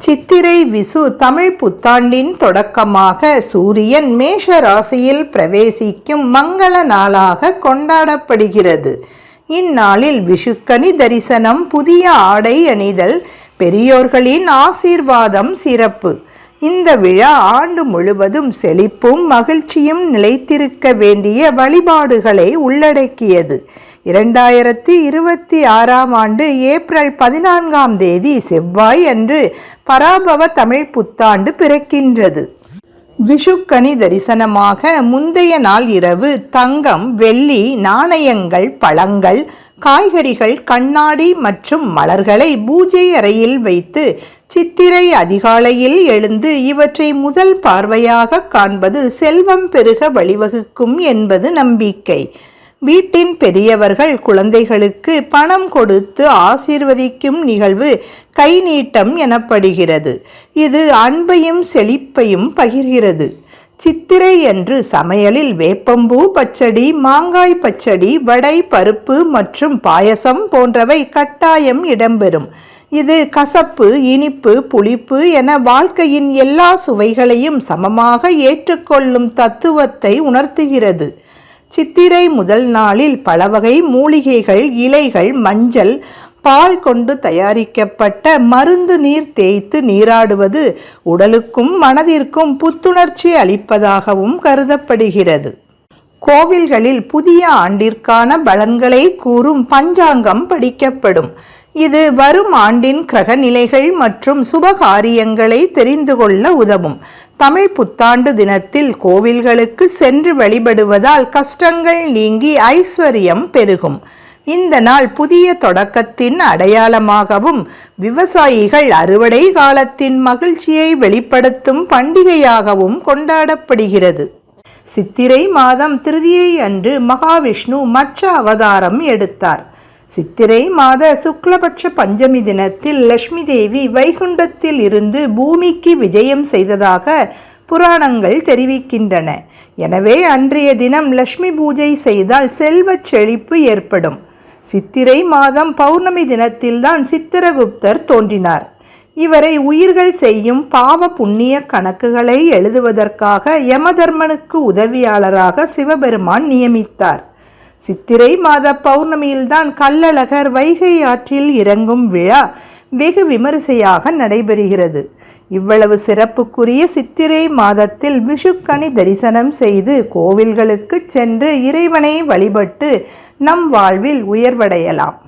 சித்திரை விசு தமிழ் புத்தாண்டின் தொடக்கமாக சூரியன் மேஷ ராசியில் பிரவேசிக்கும் மங்கள நாளாக கொண்டாடப்படுகிறது. இந்நாளில் விஷுக்கனி தரிசனம், புதிய ஆடை அணிதல், பெரியோர்களின் ஆசீர்வாதம் சிறப்பு. இந்த விழா ஆண்டு முழுவதும் செழிப்பும் மகிழ்ச்சியும் நிலைத்திருக்க வேண்டிய வழிபாடுகளை உள்ளடக்கியது. 2026 ஆண்டு ஏப்ரல் 14 செவ்வாய் அன்று பராபவ தமிழ் புத்தாண்டு பிறக்கின்றது. விஷுக்கனி தரிசனமாக முந்தைய நாள் இரவு தங்கம், வெள்ளி நாணயங்கள், பழங்கள், காய்கறிகள், கண்ணாடி மற்றும் மலர்களை பூஜை அறையில் வைத்து சித்திரை அதிகாலையில் எழுந்து இவற்றை முதல் பார்வையாக காண்பது செல்வம் பெருக வழிவகுக்கும் என்பது நம்பிக்கை. வீட்டின் பெரியவர்கள் குழந்தைகளுக்கு பணம் கொடுத்து ஆசீர்வதிக்கும் நிகழ்வு கைநீட்டம் எனப்படுகிறது. இது அன்பையும் செழிப்பையும் பகிர்கிறது. சித்திரை அன்று சமையலில் வேப்பம்பூ பச்சடி, மாங்காய் பச்சடி, வடை, பருப்பு மற்றும் பாயசம் போன்றவை கட்டாயம் இடம்பெறும். இது கசப்பு, இனிப்பு, புளிப்பு என வாழ்க்கையின் எல்லா சுவைகளையும் சமமாக ஏற்றுக்கொள்ளும் தத்துவத்தை உணர்த்துகிறது. சித்திரை முதல் நாளில் பலவகை மூலிகைகள், இலைகள், மஞ்சள், பால் கொண்டு தயாரிக்கப்பட்ட மருந்து நீர் தேய்த்து நீராடுவது உடலுக்கும் மனதிற்கும் புத்துணர்ச்சி அளிப்பதாகவும் கருதப்படுகிறது. கோவில்களில் புதிய ஆண்டிற்கான பலன்களை கூறும் பஞ்சாங்கம் படிக்கப்படும். இது வரும் ஆண்டின் கிரக நிலைகள் மற்றும் சுபகாரியங்களை தெரிந்து கொள்ள உதவும். தமிழ் புத்தாண்டு தினத்தில் கோவில்களுக்கு சென்று வழிபடுவதால் கஷ்டங்கள் நீங்கி ஐஸ்வர்யம் பெருகும். இந்த நாள் புதிய தொடக்கத்தின் அடையாளமாகவும் விவசாயிகள் அறுவடை காலத்தின் மகிழ்ச்சியை வெளிப்படுத்தும் பண்டிகையாகவும் கொண்டாடப்படுகிறது. சித்திரை மாதம் திருதியை அன்று மகாவிஷ்ணு மச்ச அவதாரம் எடுத்தார். சித்திரை மாத சுக்லபட்ச பஞ்சமி தினத்தில் லட்சுமி தேவி வைகுண்டத்தில் இருந்து பூமிக்கு விஜயம் செய்ததாக புராணங்கள் தெரிவிக்கின்றன. எனவே அன்றைய தினம் லட்சுமி பூஜை செய்தால் செல்வச் செழிப்பு ஏற்படும். சித்திரை மாதம் பௌர்ணமி தினத்தில்தான் சித்திரகுப்தர் தோன்றினார். இவரை உயிர்கள் செய்யும் பாவ புண்ணிய கணக்குகளை எழுதுவதற்காக யமதர்மனுக்கு உதவியாளராக சிவபெருமான் நியமித்தார். சித்திரை மாத பௌர்ணமியில்தான் கள்ளழகர் வைகை ஆற்றில் இறங்கும் விழா வெகு விமரிசையாக நடைபெறுகிறது. இவ்வளவு சிறப்புக்குரிய சித்திரை மாதத்தில் விஷுக்கனி தரிசனம் செய்து கோவில்களுக்கு சென்று இறைவனை வழிபட்டு நம் வாழ்வில் உயர்வடையலாம்.